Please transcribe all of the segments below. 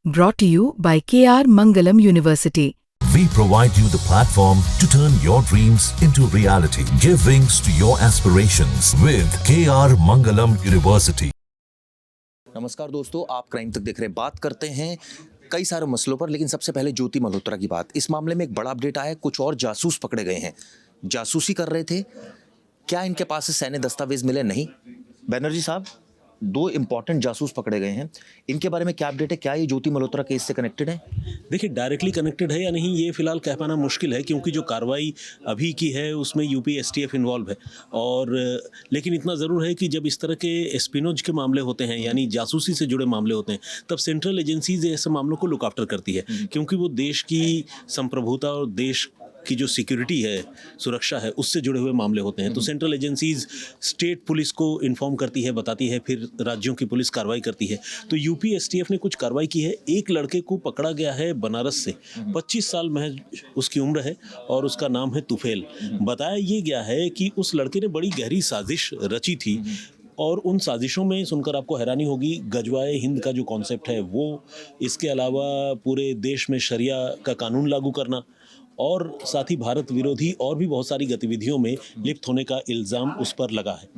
Brought to you by KR Mangalam University. We provide you the platform to turn your dreams into reality. Give wings to your aspirations with KR Mangalam University. नमस्कार दोस्तों, आप crime तक देख रहे हैं। बात करते हैं कई सारे मसलों पर, लेकिन सबसे पहले ज्योति मल्होत्रा की बात। इस मामले में एक बड़ा अपडेट आया है, कुछ और जासूस पकड़े गए हैं। जासूसी कर रहे थे, क्या इनके पास से सैन्य दस्तावेज मिले? नहीं। बैनर्जी साहब, 2 इंपॉर्टेंट जासूस पकड़े गए हैं, इनके बारे में क्या अपडेट है? क्या ये ज्योति मल्होत्रा केस से कनेक्टेड है? देखिए, डायरेक्टली कनेक्टेड है या नहीं ये फिलहाल कह पाना मुश्किल है, क्योंकि जो कार्रवाई अभी की है उसमें यूपी एसटीएफ इन्वॉल्व है। और लेकिन इतना ज़रूर है कि जब इस तरह के एस्पिनोज के मामले होते हैं, यानी जासूसी से जुड़े मामले होते हैं, तब सेंट्रल एजेंसीज ऐसे मामलों को लुक आफ्टर करती है, क्योंकि वो देश की संप्रभुता और देश की जो सिक्योरिटी है, सुरक्षा है, उससे जुड़े हुए मामले होते हैं। तो सेंट्रल एजेंसीज स्टेट पुलिस को इन्फॉर्म करती है, बताती है, फिर राज्यों की पुलिस कार्रवाई करती है। तो यूपी एसटीएफ ने कुछ कार्रवाई की है। एक लड़के को पकड़ा गया है बनारस से, 25 साल महज उसकी उम्र है और उसका नाम है तुफेल। बताया ये गया है कि उस लड़के ने बड़ी गहरी साजिश रची थी, और उन साजिशों में सुनकर आपको हैरानी होगी, गजवाए हिंद का जो कॉन्सेप्ट है वो, इसके अलावा पूरे देश में शरिया का कानून लागू करना, और साथ ही भारत विरोधी और भी बहुत सारी गतिविधियों में लिप्त होने का इल्ज़ाम उस पर लगा है,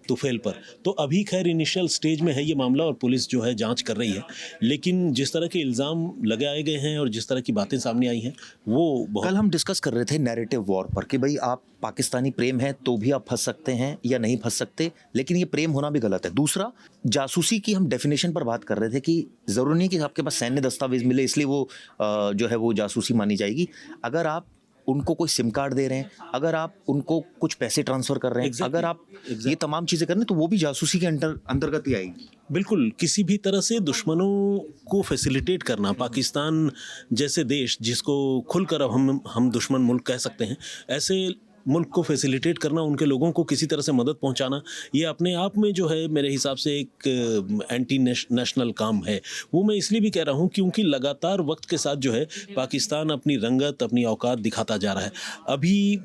तुफेल पर। तो अभी खैर इनिशियल स्टेज में है ये मामला और पुलिस जो है जांच कर रही है, लेकिन जिस तरह के इल्ज़ाम लगाए गए हैं और जिस तरह की बातें सामने आई हैं वो बहुत। कल हम डिस्कस कर रहे थे नैरेटिव वॉर पर कि भाई आप पाकिस्तानी प्रेम है तो भी आप फंस सकते हैं या नहीं फंस सकते, लेकिन ये प्रेम होना भी गलत है। दूसरा, जासूसी की हम डेफिनेशन पर बात कर रहे थे कि ज़रूरी नहीं कि आपके पास सैन्य दस्तावेज मिले इसलिए वो जो है वो जासूसी मानी जाएगी। अगर आप उनको कोई सिम कार्ड दे रहे हैं, अगर आप उनको कुछ पैसे ट्रांसफ़र कर रहे हैं, अगर आप ये तमाम चीज़ें कर रहे हैं, तो वो भी जासूसी के अंतर्गत ही आएगी। बिल्कुल, किसी भी तरह से दुश्मनों को फैसिलिटेट करना, पाकिस्तान जैसे देश जिसको खुलकर अब हम दुश्मन मुल्क कह सकते हैं, ऐसे मुल्क को फैसिलिटेट करना, उनके लोगों को किसी तरह से मदद पहुंचाना, ये अपने आप में जो है मेरे हिसाब से एक एंटी नेशनल काम है। वो मैं इसलिए भी कह रहा हूं क्योंकि लगातार वक्त के साथ जो है पाकिस्तान अपनी रंगत, अपनी औकात दिखाता जा रहा है। अभी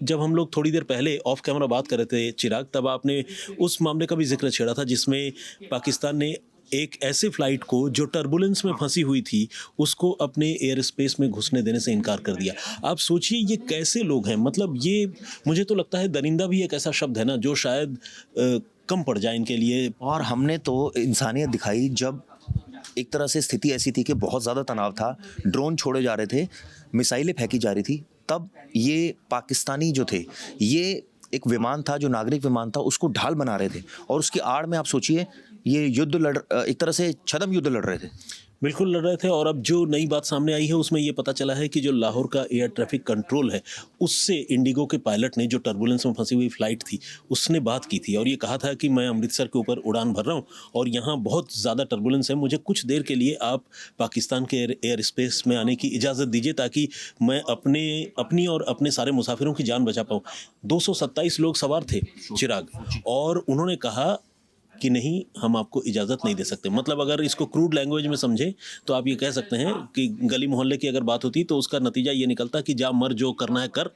जब हम लोग थोड़ी देर पहले ऑफ कैमरा बात कर रहे थे चिराग, तब आपने उस मामले का भी जिक्र छेड़ा था जिसमें पाकिस्तान ने एक ऐसे फ्लाइट को जो टर्बुलेंस में फंसी हुई थी उसको अपने एयर स्पेस में घुसने देने से इनकार कर दिया। आप सोचिए ये कैसे लोग हैं, मतलब ये मुझे तो लगता है दरिंदा भी एक ऐसा शब्द है ना जो शायद कम पड़ जाए इनके लिए। और हमने तो इंसानियत दिखाई जब एक तरह से स्थिति ऐसी थी कि बहुत ज़्यादा तनाव था, ड्रोन छोड़े जा रहे थे, मिसाइलें फेंकी जा रही थी, तब ये पाकिस्तानी जो थे, ये एक विमान था जो नागरिक विमान था, उसको ढाल बना रहे थे, और उसकी आड़ में आप सोचिए ये एक तरह से छद्म युद्ध लड़ रहे थे। बिल्कुल लड़ रहे थे। और अब जो नई बात सामने आई है उसमें ये पता चला है कि जो लाहौर का एयर ट्रैफिक कंट्रोल है, उससे इंडिगो के पायलट ने, जो टर्बुलेंस में फंसी हुई फ्लाइट थी, उसने बात की थी और ये कहा था कि मैं अमृतसर के ऊपर उड़ान भर रहा हूँ और यहाँ बहुत ज़्यादा टर्बुलेंस है, मुझे कुछ देर के लिए आप पाकिस्तान के एयर स्पेस में आने की इजाज़त दीजिए ताकि मैं अपनी और अपने सारे मुसाफिरों की जान बचा पाऊँ। 227 लोग सवार थे चिराग, और उन्होंने कहा कि नहीं, हम आपको इजाज़त नहीं दे सकते। मतलब अगर इसको क्रूड लैंग्वेज में समझें तो आप ये कह सकते हैं कि गली मोहल्ले की अगर बात होती तो उसका नतीजा ये निकलता कि जा मर, जो करना है कर,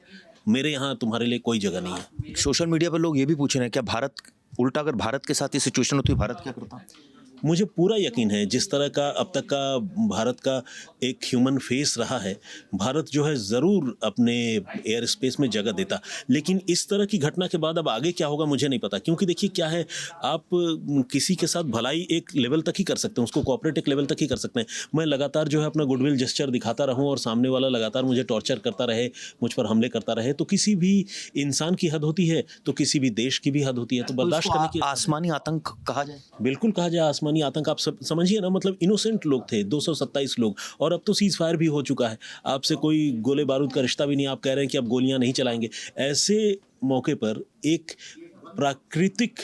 मेरे यहाँ तुम्हारे लिए कोई जगह नहीं है। सोशल मीडिया पर लोग ये भी पूछ रहे हैं क्या भारत, उल्टा अगर भारत के साथ ये सिचुएशन होती भारत क्या करता? मुझे पूरा यकीन है जिस तरह का अब तक का भारत का एक ह्यूमन फेस रहा है, भारत जो है ज़रूर अपने एयर स्पेस में जगह देता। लेकिन इस तरह की घटना के बाद अब आगे क्या होगा मुझे नहीं पता, क्योंकि देखिए क्या है, आप किसी के साथ भलाई एक लेवल तक ही कर सकते हैं, उसको कोऑपरेट एक लेवल तक ही कर सकते हैं। मैं लगातार जो है अपना गुडविल जेस्चर दिखाता रहूं और सामने वाला लगातार मुझे टॉर्चर करता रहे, मुझ पर हमले करता रहे, तो किसी भी इंसान की हद होती है, तो किसी भी देश की भी हद होती है। तो बर्दाश्त करने की आसमानी आतंक कहा जाए, बिल्कुल कहा जाए आसमानी आतंक। आप समझिए ना, मतलब इनोसेंट लोग थे 227 लोग, और अब तो सीज फायर भी हो चुका है, आपसे कोई गोले बारूद का रिश्ता भी नहीं, आप कह रहे हैं कि अब गोलियां नहीं चलाएंगे। ऐसे मौके पर एक प्राकृतिक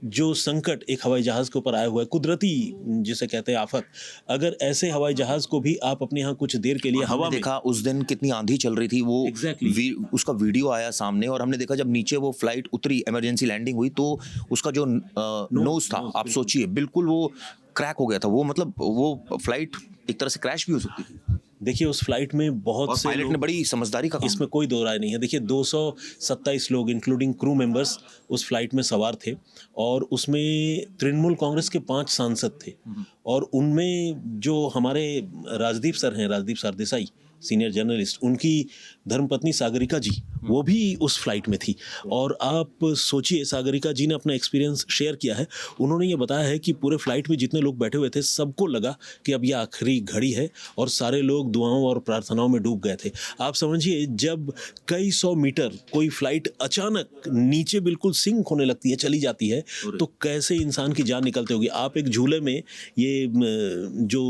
जो संकट एक हवाई जहाज के ऊपर आया हुआ है, कुदरती जिसे कहते हैं आफत, अगर ऐसे हवाई जहाज को भी आप अपने यहाँ कुछ देर के लिए हवा में देखा, उस दिन कितनी आंधी चल रही थी, वो उसका वीडियो आया सामने, और हमने देखा जब नीचे वो फ्लाइट उतरी, इमरजेंसी लैंडिंग हुई, तो उसका जो नोज था, आप सोचिए बिल्कुल वो क्रैक हो गया था। वो मतलब वो फ्लाइट एक तरह से क्रैश भी हो सकती थी। देखिए उस फ्लाइट में बहुत और से पायलट ने लोग, बड़ी समझदारी का काम इसमें कोई दो राय नहीं है। देखिए 227 लोग इंक्लूडिंग क्रू मेंबर्स उस फ्लाइट में सवार थे और उसमें तृणमूल कांग्रेस के 5 सांसद थे और उनमें जो हमारे राजदीप सर हैं, राजदीप सरदेसाई सीनियर जर्नलिस्ट, उनकी धर्मपत्नी सागरिका जी वो भी उस फ्लाइट में थी। और आप सोचिए, सागरिका जी ने अपना एक्सपीरियंस शेयर किया है। उन्होंने ये बताया है कि पूरे फ्लाइट में जितने लोग बैठे हुए थे सबको लगा कि अब ये आखिरी घड़ी है और सारे लोग दुआओं और प्रार्थनाओं में डूब गए थे। आप समझिए, जब कई 100 मीटर कोई फ्लाइट अचानक नीचे बिल्कुल सिंक होने लगती है, चली जाती है, तो कैसे इंसान की जान निकलती होगी। आप एक झूले में, ये जो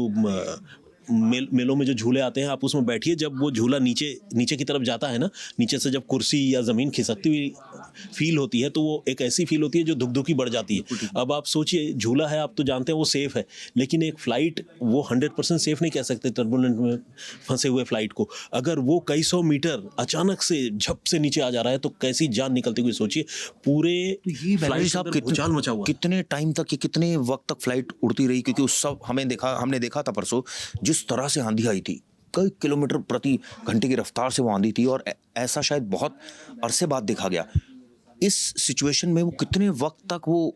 मेलों में जो झूले आते हैं, आप उसमें बैठिए, जब वो झूला नीचे की तरफ जाता है ना, नीचे से जब कुर्सी या ज़मीन खिसकती हुई फील होती है तो वो एक ऐसी फील होती है जो धुक-धुकी बढ़ जाती है। अब आप सोचिए, झूला है, आप तो जानते हैं वो सेफ़ है, लेकिन एक फ़्लाइट वो 100% सेफ़ नहीं कह सकते टर्बुलेंट में फंसे हुए फ़्लाइट को। अगर वो कई 100 मीटर अचानक से झप से नीचे आ जा रहा है तो कैसी जान निकलती हुई सोचिए। पूरे ये फ्लाइट साहब के अंदर भूचाल मचा हुआ। कितने टाइम तक, ये कितने वक्त तक फ्लाइट उड़ती रही? क्योंकि उस सब हमने देखा था परसों, जिस तरह से आंधी आई थी, कई किलोमीटर प्रति घंटे की रफ्तार से वो आंधी थी और ऐसा शायद बहुत अरसे बाद देखा गया। इस सिचुएशन में वो कितने वक्त तक वो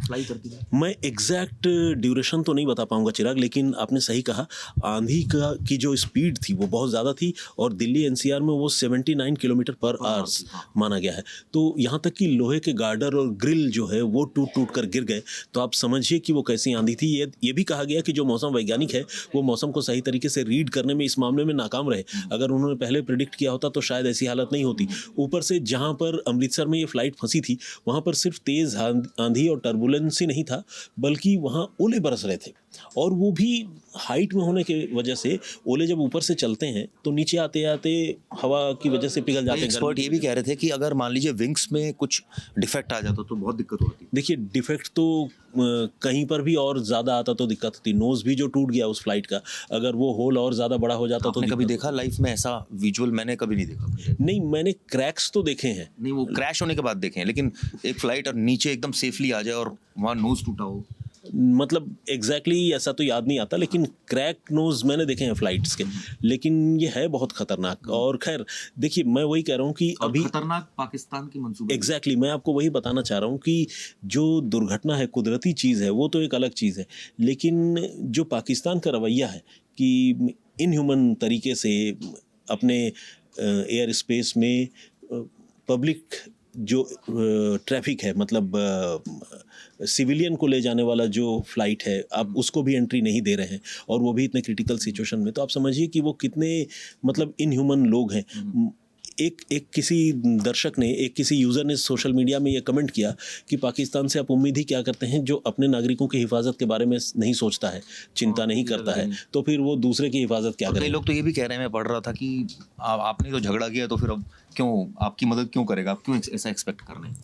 फ्लाई करती है? मैं एग्जैक्ट ड्यूरेशन तो नहीं बता पाऊंगा चिराग, लेकिन आपने सही कहा, आंधी की जो स्पीड थी वो बहुत ज़्यादा थी और दिल्ली एनसीआर में वो 79 किलोमीटर पर आवर्स माना गया है। तो यहाँ तक कि लोहे के गार्डर और ग्रिल जो है वो टूट कर गिर गए। तो आप समझिए कि वो कैसी आंधी थी। ये भी कहा गया कि जो मौसम वैज्ञानिक है वो मौसम को सही तरीके से रीड करने में इस मामले में नाकाम रहे। अगर उन्होंने पहले प्रिडिक्ट किया होता तो शायद ऐसी हालत नहीं होती। ऊपर से जहाँ पर अमृतसर में ये फ्लाइट फंसी थी वहाँ पर सिर्फ तेज़ आंधी और टर्बुलेंस ही नहीं था, बल्कि वहाँ ओले बरस रहे थे और वो भी हाइट में होने की वजह से ओले जब ऊपर से चलते हैं तो नीचे आते आते हवा की वजह से पिघल जाते हैं। एक्सपर्ट ये भी कह रहे थे कि अगर मान लीजिए विंग्स में कुछ डिफेक्ट आ जाता तो बहुत दिक्कत होती। देखिए डिफेक्ट तो कहीं पर भी और ज़्यादा आता तो दिक्कत होती। नोज़ भी जो टूट गया उस फ्लाइट का, अगर वो होल और ज़्यादा बड़ा हो जाता तो कभी देखा लाइफ में ऐसा विजुअल? मैंने कभी नहीं देखा। नहीं, मैंने क्रैक्स तो देखे हैं। नहीं, वो क्रैश होने के बाद देखे हैं, लेकिन एक फ्लाइट और नीचे एकदम सेफली आ जाए और वहाँ नोज टूटा हो, मतलब एग्जैक्टली ऐसा तो याद नहीं आता, लेकिन क्रैक नोज मैंने देखे हैं फ्लाइट्स के। लेकिन ये है बहुत खतरनाक। और खैर देखिए, मैं वही कह रहा हूँ कि अभी खतरनाक पाकिस्तान की मंसूबे। एग्जैक्टली मैं आपको वही बताना चाह रहा हूँ कि जो दुर्घटना है, कुदरती चीज़ है, वो तो एक अलग चीज़ है, लेकिन जो पाकिस्तान का रवैया है कि इनह्यूमन तरीके से अपने एयर स्पेस में पब्लिक जो ट्रैफिक है, मतलब सिविलियन को ले जाने वाला जो फ्लाइट है, आप उसको भी एंट्री नहीं दे रहे हैं और वो भी इतने क्रिटिकल सिचुएशन में। तो आप समझिए कि वो कितने मतलब इनह्यूमन लोग हैं। एक किसी दर्शक ने, एक किसी यूज़र ने सोशल मीडिया में ये कमेंट किया कि पाकिस्तान से आप उम्मीद ही क्या करते हैं जो अपने नागरिकों की हिफाजत के बारे में नहीं सोचता है, चिंता नहीं करता है, तो फिर वो दूसरे की हिफाजत क्या करें। कई लोग तो ये भी कह रहे हैं, मैं पढ़ रहा था कि आपने तो झगड़ा किया तो फिर अब क्यों आपकी मदद क्यों करेगा, आप क्यों ऐसा एक्सपेक्ट कर रहे हैं?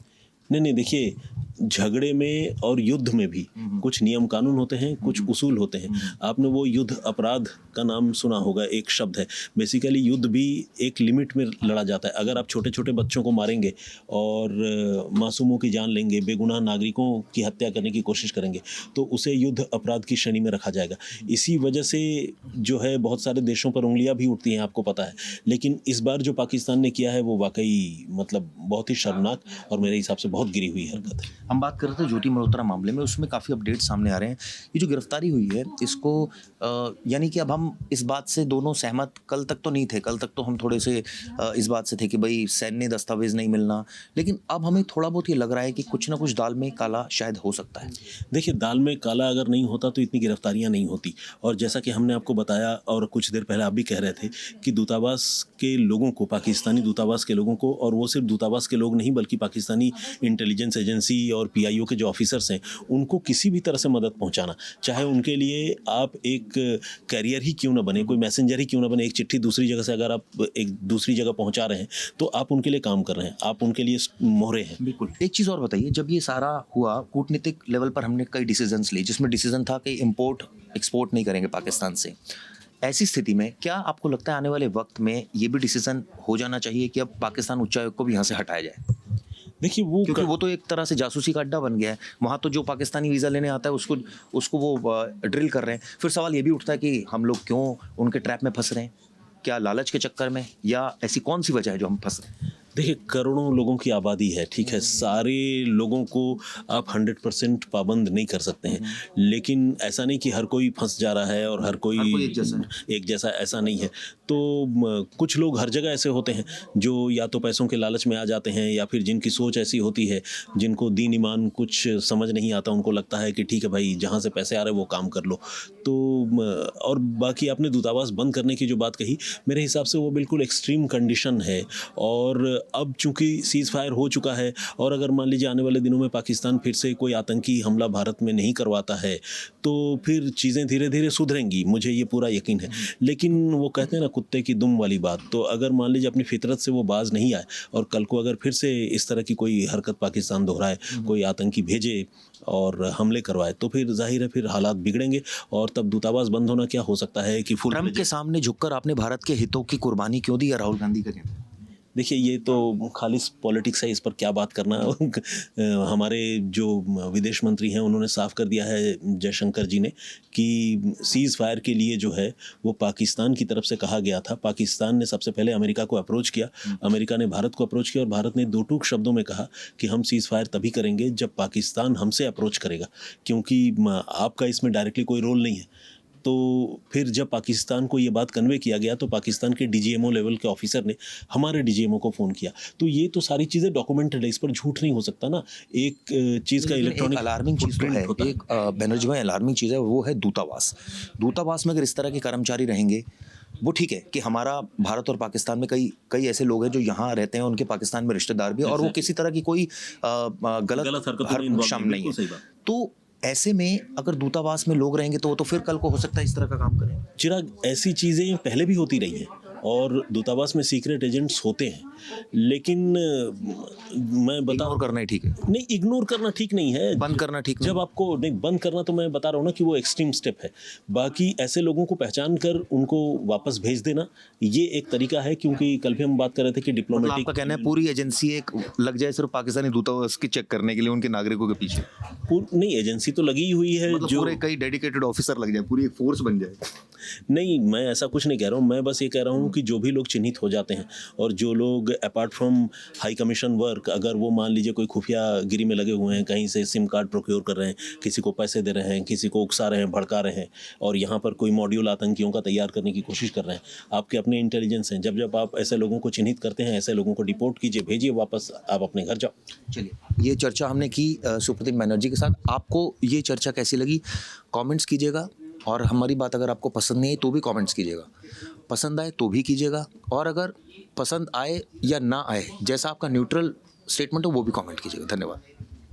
नहीं, देखिए, झगड़े में और युद्ध में भी कुछ नियम कानून होते हैं, कुछ उसूल होते हैं। आपने वो युद्ध अपराध का नाम सुना होगा, एक शब्द है। बेसिकली युद्ध भी एक लिमिट में लड़ा जाता है। अगर आप छोटे छोटे बच्चों को मारेंगे और मासूमों की जान लेंगे, बेगुनाह नागरिकों की हत्या करने की कोशिश करेंगे, तो उसे युद्ध अपराध की श्रेणी में रखा जाएगा। इसी वजह से जो है बहुत सारे देशों पर उंगलियां भी उठती हैं, आपको पता है। लेकिन इस बार जो पाकिस्तान ने किया है वो वाकई मतलब बहुत ही शर्मनाक और मेरे हिसाब से बहुत गिरी हुई हरकत है। हम बात कर रहे थे ज्योति मल्होत्रा मामले में, उसमें काफ़ी अपडेट सामने आ रहे हैं। ये जो गिरफ्तारी हुई है, इसको यानी कि अब हम इस बात से दोनों सहमत, कल तक तो नहीं थे, कल तक तो हम थोड़े से इस बात से थे कि भाई सैन्य दस्तावेज नहीं मिलना, लेकिन अब हमें थोड़ा बहुत ये लग रहा है कि कुछ ना कुछ दाल में काला शायद हो सकता है। देखिए, दाल में काला अगर नहीं होता तो इतनी गिरफ्तारियां नहीं होती। और जैसा कि हमने आपको बताया और कुछ देर पहले आप भी कह रहे थे कि दूतावास के लोगों को, पाकिस्तानी दूतावास के लोगों को, और वो सिर्फ दूतावास के लोग नहीं बल्कि पाकिस्तानी इंटेलिजेंस एजेंसी और पीआईओ के जो ऑफिसर्स हैं, उनको किसी भी तरह से मदद पहुंचाना, चाहे उनके लिए आप एक कैरियर ही क्यों ना बने, कोई मैसेंजर ही क्यों ना बने, एक चिट्ठी दूसरी जगह से अगर आप एक दूसरी जगह पहुंचा रहे हैं तो आप उनके लिए काम कर रहे हैं, आप उनके लिए मोहरे हैं। बिल्कुल। एक चीज़ और बताइए, जब ये सारा हुआ कूटनीतिक लेवल पर हमने कई डिसीजंस लिए, जिसमें डिसीजन था कि इंपोर्ट एक्सपोर्ट नहीं करेंगे पाकिस्तान से। ऐसी स्थिति में क्या आपको लगता है आने वाले वक्त में ये भी डिसीजन हो जाना चाहिए कि अब पाकिस्तान उच्चायोग को भी यहाँ से हटाया जाए? देखिए वो क्योंकि वो तो एक तरह से जासूसी का अड्डा बन गया है। वहाँ तो जो पाकिस्तानी वीज़ा लेने आता है उसको वो ड्रिल कर रहे हैं। फिर सवाल ये भी उठता है कि हम लोग क्यों उनके ट्रैप में फंस रहे हैं, क्या लालच के चक्कर में, या ऐसी कौन सी वजह है जो हम फंस रहे हैं? देखिए करोड़ों लोगों की आबादी है, ठीक है, सारे लोगों को आप 100% पाबंद नहीं कर सकते हैं, लेकिन ऐसा नहीं कि हर कोई फंस जा रहा है और हर कोई एक जैसा ऐसा नहीं है। तो कुछ लोग हर जगह ऐसे होते हैं जो या तो पैसों के लालच में आ जाते हैं, या फिर जिनकी सोच ऐसी होती है, जिनको दीन ईमान कुछ समझ नहीं आता, उनको लगता है कि ठीक है भाई जहाँ से पैसे आ रहे हैं वो काम कर लो। तो और बाकी आपने दूतावास बंद करने की जो बात कही, मेरे हिसाब से वो बिल्कुल एक्सट्रीम कंडीशन है। और अब चूंकि सीज़ फायर हो चुका है, और अगर मान लीजिए आने वाले दिनों में पाकिस्तान फिर से कोई आतंकी हमला भारत में नहीं करवाता है तो फिर चीज़ें धीरे धीरे सुधरेंगी, मुझे ये पूरा यकीन है। लेकिन वो कहते हैं ना कुत्ते की दुम वाली बात, तो अगर मान लीजिए अपनी फितरत से वो बाज नहीं आए और कल को अगर फिर से इस तरह की कोई हरकत पाकिस्तान दोहराए, कोई आतंकी भेजे और हमले करवाए, तो फिर जाहिर है फिर हालात बिगड़ेंगे। और तब दूतावास बंद होना क्या हो सकता है कि फुल ट्रम्प के सामने झुककर आपने भारत के हितों की कुर्बानी क्यों दी, राहुल गांधी का कहना है? देखिए ये तो खालिस पॉलिटिक्स है, इस पर क्या बात करना। हमारे जो विदेश मंत्री हैं उन्होंने साफ कर दिया है, जयशंकर जी ने, कि सीज़ फायर के लिए जो है वो पाकिस्तान की तरफ से कहा गया था। पाकिस्तान ने सबसे पहले अमेरिका को अप्रोच किया, अमेरिका ने भारत को अप्रोच किया, और भारत ने दो टूक शब्दों में कहा कि हम सीज़ फायर तभी करेंगे जब पाकिस्तान हमसे अप्रोच करेगा, क्योंकि आपका इसमें डायरेक्टली कोई रोल नहीं है। तो फिर जब पाकिस्तान को ये बात कन्वे किया गया तो पाकिस्तान के डीजीएमओ लेवल के ऑफिसर ने हमारे डीजीएमओ को फ़ोन किया। तो ये तो सारी चीज़ें डॉक्यूमेंटेड है, इस पर झूठ नहीं हो सकता ना। एक चीज़ का इलेक्ट्रॉनिक अलार्मिंग चीज़ तो है, एक बनर्जी भाई अलार्मिंग चीज़ है, वो है दूतावास। दूतावास में अगर इस तरह के कर्मचारी रहेंगे, वो ठीक है कि हमारा भारत और पाकिस्तान में कई ऐसे लोग हैं जो यहाँ रहते हैं, उनके पाकिस्तान में रिश्तेदार भी, और वो किसी तरह की कोई गलत हरकत शामिल नहीं है। तो ऐसे में अगर दूतावास में लोग रहेंगे तो वो तो फिर कल को हो सकता है इस तरह का काम करें। चिराग, ऐसी चीज़ें पहले भी होती रही हैं और दूतावास में सीक्रेट एजेंट्स होते हैं, लेकिन मैं बता इग्नोर करना ही ठीक है। नहीं, इग्नोर करना ठीक नहीं है, बंद करना ठीक जब आपको नहीं बंद करना, तो मैं बता रहा हूँ ना कि वो एक्सट्रीम स्टेप है। बाकी ऐसे लोगों को पहचान कर उनको वापस भेज देना ये एक तरीका है, क्योंकि कल भी हम बात कर रहे थे कि डिप्लोमेटिक, आपका कहना है पूरी एजेंसी एक लग जाए सिर्फ पाकिस्तानी दूतावास की चेक करने के लिए उनके नागरिकों के पीछे? नहीं, एजेंसी तो लगी हुई है, मतलब जो पूरे कई डेडिकेटेड ऑफिसर लग जाए, पूरी एक फोर्स बन जाए। नहीं, मैं ऐसा कुछ नहीं कह रहा हूँ, मैं बस ये कह रहा हूँ कि जो भी लोग चिन्हित हो जाते हैं और जो लोग apart from high commission work, अगर वो मान लीजिए कोई खुफिया गिरी में लगे हुए हैं, कहीं से सिम कार्ड प्रोक्योर कर रहे हैं, किसी को पैसे दे रहे हैं, किसी को उकसा रहे हैं, भड़का रहे हैं, और यहाँ पर कोई मॉड्यूल आतंकियों का तैयार करने की कोशिश कर रहे हैं, आपके अपने इंटेलिजेंस हैं, जब आप ऐसे लोगों को चिन्हित करते हैं, ऐसे लोगों को डिपोर्ट कीजिए, भेजिए वापस, आप अपने घर जाओ। चलिए, ये चर्चा हमने की सुप्रतिम बनर्जी के साथ। आपको ये चर्चा कैसी लगी कमेंट्स कीजिएगा, और हमारी बात अगर आपको पसंद नहीं है तो भी कमेंट्स कीजिएगा, पसंद आए तो भी कीजिएगा, और अगर पसंद आए या ना आए, जैसा आपका न्यूट्रल स्टेटमेंट हो वो भी कमेंट कीजिएगा। धन्यवाद।